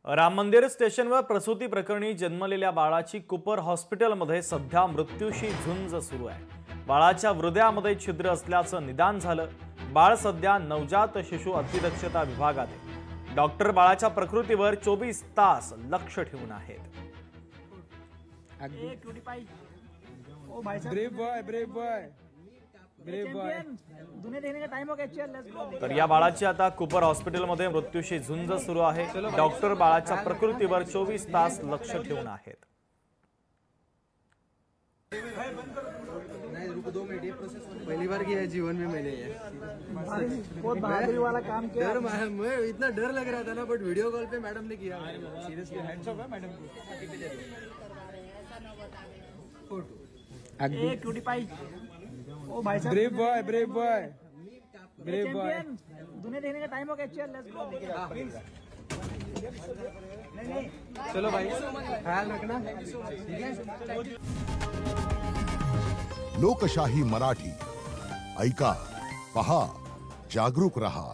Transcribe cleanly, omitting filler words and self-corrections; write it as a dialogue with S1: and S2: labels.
S1: राम मंदिर स्टेशनवर प्रसूती प्रकरणी जन्मलेल्या बाळाची कुपर हॉस्पिटलमध्ये सध्या मृत्यूशी झुंज सुरू आहे। बाळाच्या हृदयामध्ये छिद्र असल्याचं निदान झालं। बाळ सध्या नवजात शिशु अतिदक्षता विभागात आहे। डॉक्टर बाळाच्या प्रकृतीवर 24 तास लक्ष ठेवून आहेत। तर या बाळाची आता कुपर हॉस्पिटलमध्ये मृत्यूशी झुंज सुरू आहे। डॉक्टर बाळाच्या प्रकृतीवर 24 तास लक्ष ठेवून आहेत।
S2: पहली बार किया है जीवन में मैंने ये।
S3: बहुत बहादुरी वाला काम किया।
S2: मैं इतना डर लग रहा था ना, but video call pay madam ने किया। सीरियसली हैंड्स ऑफ है मैडम को।
S3: एक क्यूटी पाई। ओ भाई साहब,
S2: ब्रेव बॉय
S3: दुनिया देखने का टाइम हो गया। चल लेट्स गो। नहीं
S2: चलो भाई, ख्याल रखना।
S4: लोकशाही मराठी ऐका, पहा, जागरूक रहा।